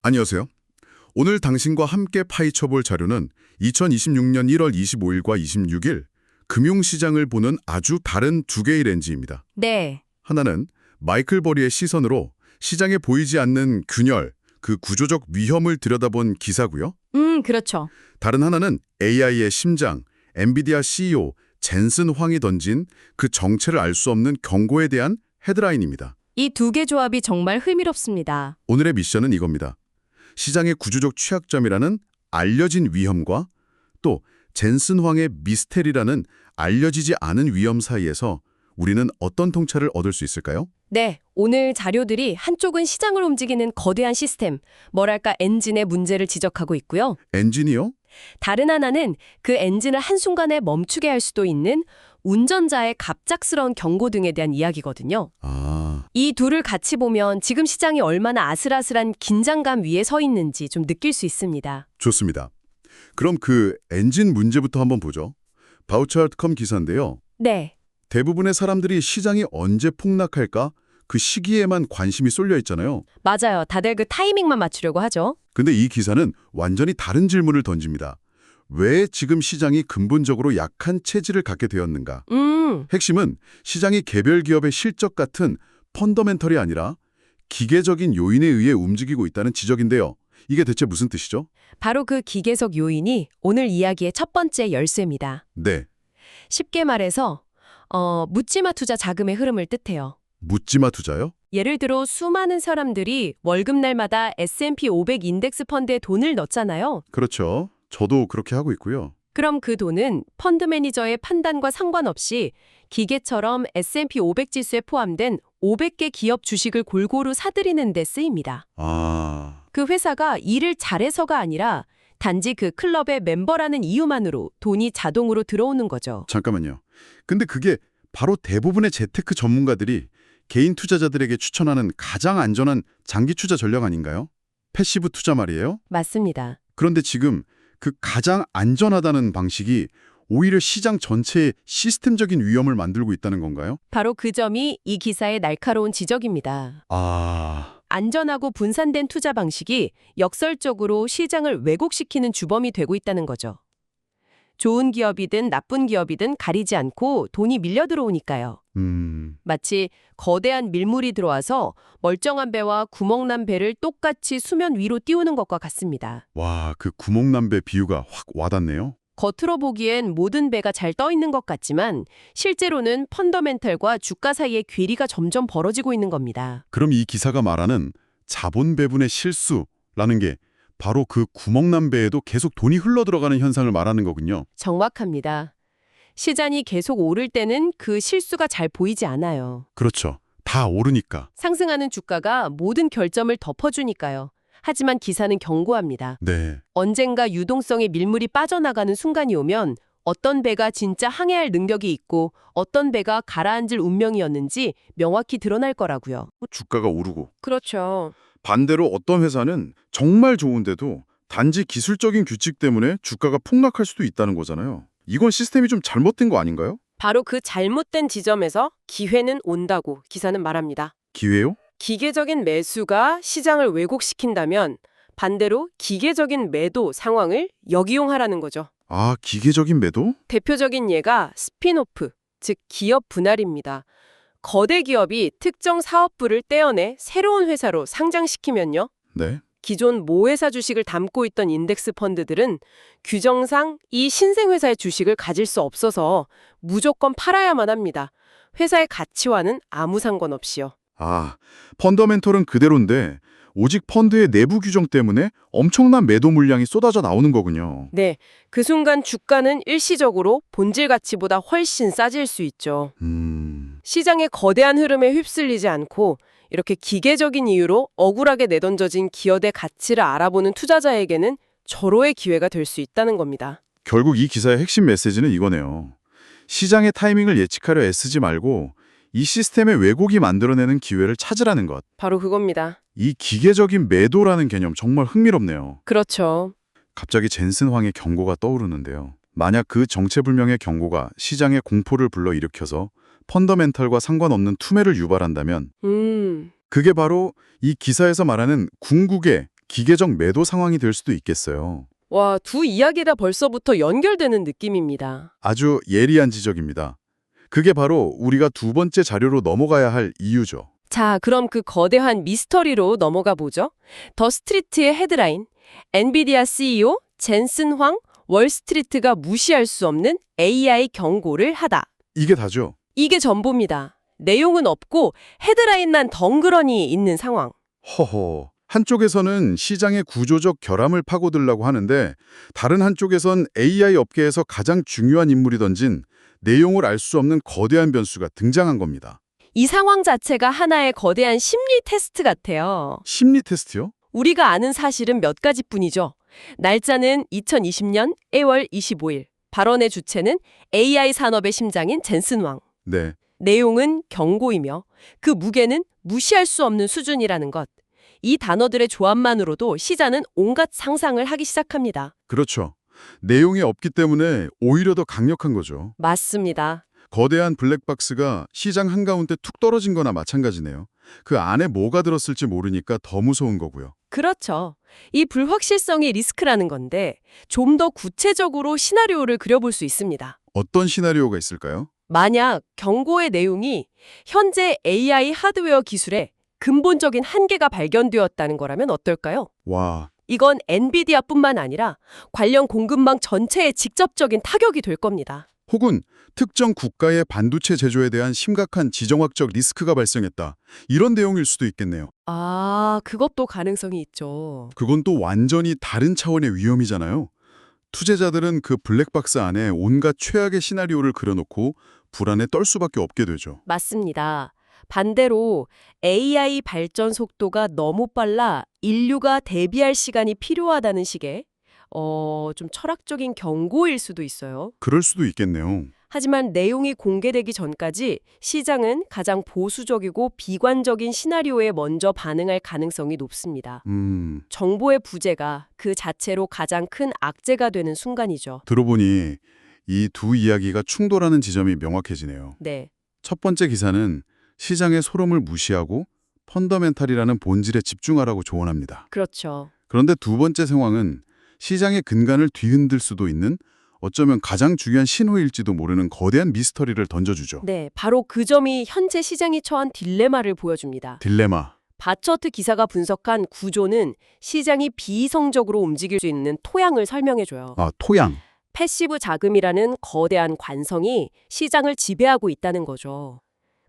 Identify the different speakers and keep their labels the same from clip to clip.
Speaker 1: 안녕하세요. 오늘 당신과 함께 파헤쳐볼 자료는 2026년 1월 25일과 26일 금융시장을 보는 아주 다른 두 개의 렌즈입니다.
Speaker 2: 네,
Speaker 1: 하나는 마이클 버리의 시선으로 시장에 보이지 않는 균열, 그 구조적 위험을 들여다본 기사고요.
Speaker 2: 그렇죠.
Speaker 1: 다른 하나는 AI의 심장, 엔비디아 CEO 젠슨 황이 던진 그 정체를 알 수 없는 경고에 대한 헤드라인입니다.
Speaker 2: 이 두 개 조합이 정말 흥미롭습니다.
Speaker 1: 오늘의 미션은 이겁니다. 시장의 구조적 취약점이라는 알려진 위험과 또 젠슨 황의 미스테리라는 알려지지 않은 위험 사이에서 우리는 어떤 통찰을 얻을 수 있을까요?
Speaker 2: 네, 오늘 자료들이 한쪽은 시장을 움직이는 거대한 시스템, 뭐랄까 엔진의 문제를 지적하고 있고요.
Speaker 1: 엔지니어?
Speaker 2: 다른 하나는 그 엔진을 한순간에 멈추게 할 수도 있는 운전자의 갑작스러운 경고 등에 대한 이야기거든요. 이 둘을 같이 보면 지금 시장이 얼마나 아슬아슬한 긴장감 위에 서 있는지 좀 느낄 수 있습니다.
Speaker 1: 좋습니다. 그럼 그 엔진 문제부터 한번 보죠. 바우처닷컴 기사인데요.
Speaker 2: 네,
Speaker 1: 대부분의 사람들이 시장이 언제 폭락할까? 그 시기에만 관심이 쏠려 있잖아요.
Speaker 2: 맞아요. 다들 그 타이밍만 맞추려고 하죠.
Speaker 1: 근데 이 기사는 완전히 다른 질문을 던집니다. 왜 지금 시장이 근본적으로 약한 체질을 갖게 되었는가? 핵심은 시장이 개별 기업의 실적 같은 펀더멘털이 아니라 기계적인 요인에 의해 움직이고 있다는 지적인데요. 이게 대체 무슨 뜻이죠?
Speaker 2: 바로 그 기계적 요인이 오늘 이야기의 첫 번째 열쇠입니다.
Speaker 1: 네,
Speaker 2: 쉽게 말해서 묻지마 투자 자금의 흐름을 뜻해요.
Speaker 1: 묻지마 투자요?
Speaker 2: 예를 들어 수많은 사람들이 월급날마다 S&P 500 인덱스 펀드에 돈을 넣잖아요.
Speaker 1: 그렇죠. 저도 그렇게 하고 있고요.
Speaker 2: 그럼 그 돈은 펀드 매니저의 판단과 상관없이 기계처럼 S&P 500 지수에 포함된 500개 기업 주식을 골고루 사들이는 데 쓰입니다. 그 회사가 일을 잘해서가 아니라 단지 그 클럽의 멤버라는 이유만으로 돈이 자동으로 들어오는 거죠.
Speaker 1: 잠깐만요. 근데 그게 바로 대부분의 재테크 전문가들이 개인 투자자들에게 추천하는 가장 안전한 장기 투자 전략 아닌가요? 패시브 투자 말이에요?
Speaker 2: 맞습니다.
Speaker 1: 그런데 지금 그 가장 안전하다는 방식이 오히려 시장 전체에 시스템적인 위험을 만들고 있다는 건가요?
Speaker 2: 바로 그 점이 이 기사의 날카로운 지적입니다. 안전하고 분산된 투자 방식이 역설적으로 시장을 왜곡시키는 주범이 되고 있다는 거죠. 좋은 기업이든 나쁜 기업이든 가리지 않고 돈이 밀려 들어오니까요. 마치 거대한 밀물이 들어와서 멀쩡한 배와 구멍난 배를 똑같이 수면 위로 띄우는 것과 같습니다.
Speaker 1: 와, 그 구멍난배 비유가 확 와닿네요.
Speaker 2: 겉으로 보기엔 모든 배가 잘 떠 있는 것 같지만 실제로는 펀더멘털과 주가 사이의 괴리가 점점 벌어지고 있는 겁니다.
Speaker 1: 그럼 이 기사가 말하는 자본 배분의 실수라는 게 바로 그 구멍난 배에도 계속 돈이 흘러들어가는 현상을 말하는 거군요.
Speaker 2: 정확합니다. 시장이 계속 오를 때는 그 실수가 잘 보이지 않아요.
Speaker 1: 그렇죠. 다 오르니까.
Speaker 2: 상승하는 주가가 모든 결점을 덮어주니까요. 하지만 기사는 경고합니다.
Speaker 1: 네.
Speaker 2: 언젠가 유동성의 밀물이 빠져나가는 순간이 오면 어떤 배가 진짜 항해할 능력이 있고 어떤 배가 가라앉을 운명이었는지 명확히 드러날 거라고요.
Speaker 1: 주가가 오르고.
Speaker 2: 그렇죠.
Speaker 1: 반대로 어떤 회사는 정말 좋은데도 단지 기술적인 규칙 때문에 주가가 폭락할 수도 있다는 거잖아요. 이건 시스템이 좀 잘못된 거 아닌가요?
Speaker 2: 바로 그 잘못된 지점에서 기회는 온다고 기사는 말합니다.
Speaker 1: 기회요?
Speaker 2: 기계적인 매수가 시장을 왜곡시킨다면 반대로 기계적인 매도 상황을 역이용하라는 거죠.
Speaker 1: 아, 기계적인 매도?
Speaker 2: 대표적인 예가 스핀오프, 즉 기업 분할입니다. 거대 기업이 특정 사업부를 떼어내 새로운 회사로 상장시키면요.
Speaker 1: 네.
Speaker 2: 기존 모회사 주식을 담고 있던 인덱스 펀드들은 규정상 이 신생회사의 주식을 가질 수 없어서 무조건 팔아야만 합니다. 회사의 가치와는 아무 상관없이요.
Speaker 1: 아, 펀더멘털은 그대로인데 오직 펀드의 내부 규정 때문에 엄청난 매도 물량이 쏟아져 나오는 거군요.
Speaker 2: 네, 그 순간 주가는 일시적으로 본질 가치보다 훨씬 싸질 수 있죠. 시장의 거대한 흐름에 휩쓸리지 않고 이렇게 기계적인 이유로 억울하게 내던져진 기업의 가치를 알아보는 투자자에게는 절호의 기회가 될 수 있다는 겁니다.
Speaker 1: 결국 이 기사의 핵심 메시지는 이거네요. 시장의 타이밍을 예측하려 애쓰지 말고 이 시스템의 왜곡이 만들어내는 기회를 찾으라는 것.
Speaker 2: 바로 그겁니다.
Speaker 1: 이 기계적인 매도라는 개념 정말 흥미롭네요.
Speaker 2: 그렇죠.
Speaker 1: 갑자기 젠슨 황의 경고가 떠오르는데요. 만약 그 정체불명의 경고가 시장의 공포를 불러일으켜서 펀더멘털과 상관없는 투매를 유발한다면 그게 바로 이 기사에서 말하는 궁극의 기계적 매도 상황이 될 수도 있겠어요.
Speaker 2: 와, 두 이야기가 벌써부터 연결되는 느낌입니다.
Speaker 1: 아주 예리한 지적입니다. 그게 바로 우리가 두 번째 자료로 넘어가야 할 이유죠.
Speaker 2: 자, 그럼 그 거대한 미스터리로 넘어가 보죠. 더 스트리트의 헤드라인, 엔비디아 CEO 젠슨 황, 월스트리트가 무시할 수 없는 AI 경고를 하다.
Speaker 1: 이게 다죠.
Speaker 2: 이게 전부입니다. 내용은 없고 헤드라인만 덩그러니 있는 상황.
Speaker 1: 허허. 한쪽에서는 시장의 구조적 결함을 파고들라고 하는데 다른 한쪽에선 AI 업계에서 가장 중요한 인물이 던진 내용을 알 수 없는 거대한 변수가 등장한 겁니다.
Speaker 2: 이 상황 자체가 하나의 거대한 심리 테스트 같아요.
Speaker 1: 심리 테스트요?
Speaker 2: 우리가 아는 사실은 몇 가지뿐이죠. 날짜는 2020년 1월 25일. 발언의 주체는 AI 산업의 심장인 젠슨 황.
Speaker 1: 네.
Speaker 2: 내용은 경고이며 그 무게는 무시할 수 없는 수준이라는 것. 이 단어들의 조합만으로도 시장은 온갖 상상을 하기 시작합니다.
Speaker 1: 그렇죠. 내용이 없기 때문에 오히려 더 강력한 거죠.
Speaker 2: 맞습니다.
Speaker 1: 거대한 블랙박스가 시장 한가운데 툭 떨어진 거나 마찬가지네요. 그 안에 뭐가 들었을지 모르니까 더 무서운 거고요.
Speaker 2: 그렇죠. 이 불확실성이 리스크라는 건데 좀 더 구체적으로 시나리오를 그려볼 수 있습니다.
Speaker 1: 어떤 시나리오가 있을까요?
Speaker 2: 만약 경고의 내용이 현재 AI 하드웨어 기술에 근본적인 한계가 발견되었다는 거라면 어떨까요?
Speaker 1: 와,
Speaker 2: 이건 엔비디아뿐만 아니라 관련 공급망 전체에 직접적인 타격이 될 겁니다.
Speaker 1: 혹은 특정 국가의 반도체 제조에 대한 심각한 지정학적 리스크가 발생했다. 이런 내용일 수도 있겠네요.
Speaker 2: 아, 그것도 가능성이 있죠.
Speaker 1: 그건 또 완전히 다른 차원의 위험이잖아요. 투자자들은 그 블랙박스 안에 온갖 최악의 시나리오를 그려놓고 불안에 떨 수밖에 없게 되죠.
Speaker 2: 맞습니다. 반대로 AI 발전 속도가 너무 빨라 인류가 대비할 시간이 필요하다는 식의 좀 철학적인 경고일 수도 있어요.
Speaker 1: 그럴 수도 있겠네요.
Speaker 2: 하지만 내용이 공개되기 전까지 시장은 가장 보수적이고 비관적인 시나리오에 먼저 반응할 가능성이 높습니다. 정보의 부재가 그 자체로 가장 큰 악재가 되는 순간이죠.
Speaker 1: 들어보니 이 두 이야기가 충돌하는 지점이 명확해지네요.
Speaker 2: 네.
Speaker 1: 첫 번째 기사는 시장의 소름을 무시하고 펀더멘탈이라는 본질에 집중하라고 조언합니다.
Speaker 2: 그렇죠.
Speaker 1: 그런데 두 번째 상황은 시장의 근간을 뒤흔들 수도 있는 어쩌면 가장 중요한 신호일지도 모르는 거대한 미스터리를 던져주죠.
Speaker 2: 네, 바로 그 점이 현재 시장이 처한 딜레마를 보여줍니다.
Speaker 1: 딜레마.
Speaker 2: 바처트 기사가 분석한 구조는 시장이 비이성적으로 움직일 수 있는 토양을 설명해줘요.
Speaker 1: 아, 토양.
Speaker 2: 패시브 자금이라는 거대한 관성이 시장을 지배하고 있다는 거죠.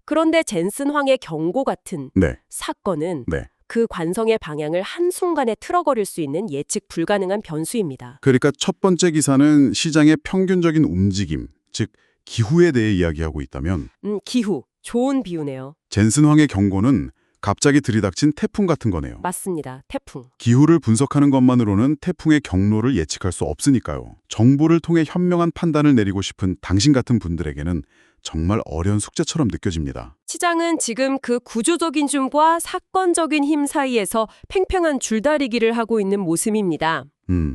Speaker 2: 그런데 젠슨 황의 경고 같은
Speaker 1: 네.
Speaker 2: 사건은
Speaker 1: 네.
Speaker 2: 그 관성의 방향을 한순간에 틀어버릴 수 있는 예측 불가능한 변수입니다.
Speaker 1: 그러니까 첫 번째 기사는 시장의 평균적인 움직임, 즉 기후에 대해 이야기하고 있다면
Speaker 2: 기후. 좋은 비유네요.
Speaker 1: 젠슨 황의 경고는 갑자기 들이닥친 태풍 같은 거네요.
Speaker 2: 맞습니다. 태풍.
Speaker 1: 기후를 분석하는 것만으로는 태풍의 경로를 예측할 수 없으니까요. 정보를 통해 현명한 판단을 내리고 싶은 당신 같은 분들에게는 정말 어려운 숙제처럼 느껴집니다.
Speaker 2: 시장은 지금 그 구조적인 힘과 사건적인 힘 사이에서 팽팽한 줄다리기를 하고 있는 모습입니다.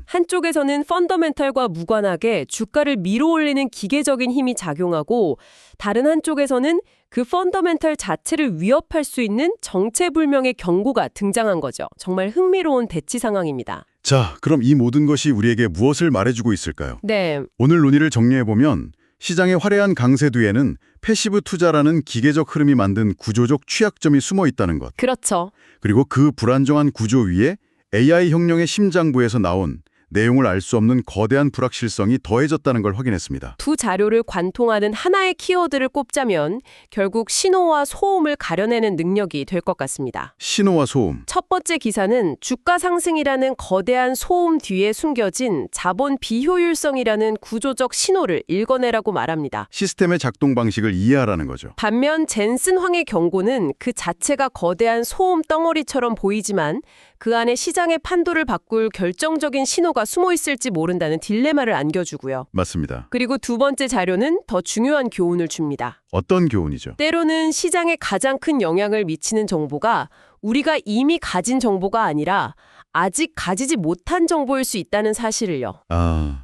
Speaker 2: 한쪽에서는 펀더멘탈과 무관하게 주가를 밀어올리는 기계적인 힘이 작용하고 다른 한쪽에서는 그 펀더멘탈 자체를 위협할 수 있는 정체불명의 경고가 등장한 거죠. 정말 흥미로운 대치 상황입니다.
Speaker 1: 자, 그럼 이 모든 것이 우리에게 무엇을 말해주고 있을까요?
Speaker 2: 네.
Speaker 1: 오늘 논의를 정리해보면 시장의 화려한 강세 뒤에는 패시브 투자라는 기계적 흐름이 만든 구조적 취약점이 숨어 있다는 것.
Speaker 2: 그렇죠.
Speaker 1: 그리고 그 불안정한 구조 위에 AI 혁명의 심장부에서 나온 내용을 알 수 없는 거대한 불확실성이 더해졌다는 걸 확인했습니다.
Speaker 2: 두 자료를 관통하는 하나의 키워드를 꼽자면 결국 신호와 소음을 가려내는 능력이 될 것 같습니다.
Speaker 1: 신호와 소음.
Speaker 2: 첫 번째 기사는 주가 상승이라는 거대한 소음 뒤에 숨겨진 자본 비효율성이라는 구조적 신호를 읽어내라고 말합니다.
Speaker 1: 시스템의 작동 방식을 이해하라는 거죠.
Speaker 2: 반면 젠슨 황의 경고는 그 자체가 거대한 소음 덩어리처럼 보이지만 그 안에 시장의 판도를 바꿀 결정적인 신호가 숨어 있을지 모른다는 딜레마를 안겨주고요.
Speaker 1: 맞습니다.
Speaker 2: 그리고 두 번째 자료는 더 중요한 교훈을 줍니다.
Speaker 1: 어떤 교훈이죠?
Speaker 2: 때로는 시장에 가장 큰 영향을 미치는 정보가 우리가 이미 가진 정보가 아니라 아직 가지지 못한 정보일 수 있다는 사실을요.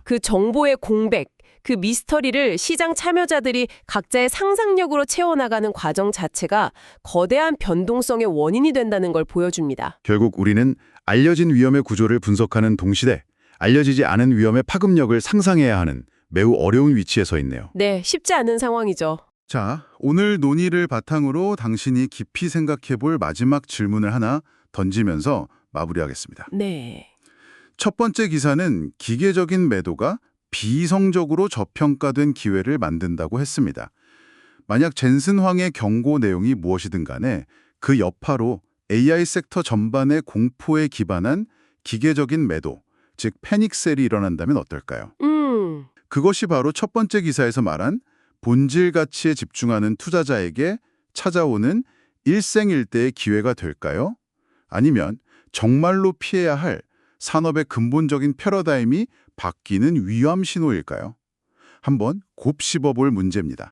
Speaker 2: 그 정보의 공백, 그 미스터리를 시장 참여자들이 각자의 상상력으로 채워나가는 과정 자체가 거대한 변동성의 원인이 된다는 걸 보여줍니다.
Speaker 1: 결국 우리는 알려진 위험의 구조를 분석하는 동시대, 알려지지 않은 위험의 파급력을 상상해야 하는 매우 어려운 위치에 서 있네요.
Speaker 2: 네, 쉽지 않은 상황이죠.
Speaker 1: 자, 오늘 논의를 바탕으로 당신이 깊이 생각해 볼 마지막 질문을 하나 던지면서 마무리하겠습니다.
Speaker 2: 네.
Speaker 1: 첫 번째 기사는 기계적인 매도가 비이성적으로 저평가된 기회를 만든다고 했습니다. 만약 젠슨 황의 경고 내용이 무엇이든 간에 그 여파로 AI 섹터 전반의 공포에 기반한 기계적인 매도, 즉 패닉셀이 일어난다면 어떨까요? 그것이 바로 첫 번째 기사에서 말한 본질 가치에 집중하는 투자자에게 찾아오는 일생일대의 기회가 될까요? 아니면 정말로 피해야 할 산업의 근본적인 패러다임이 바뀌는 위험 신호일까요? 한번 곱씹어 볼 문제입니다.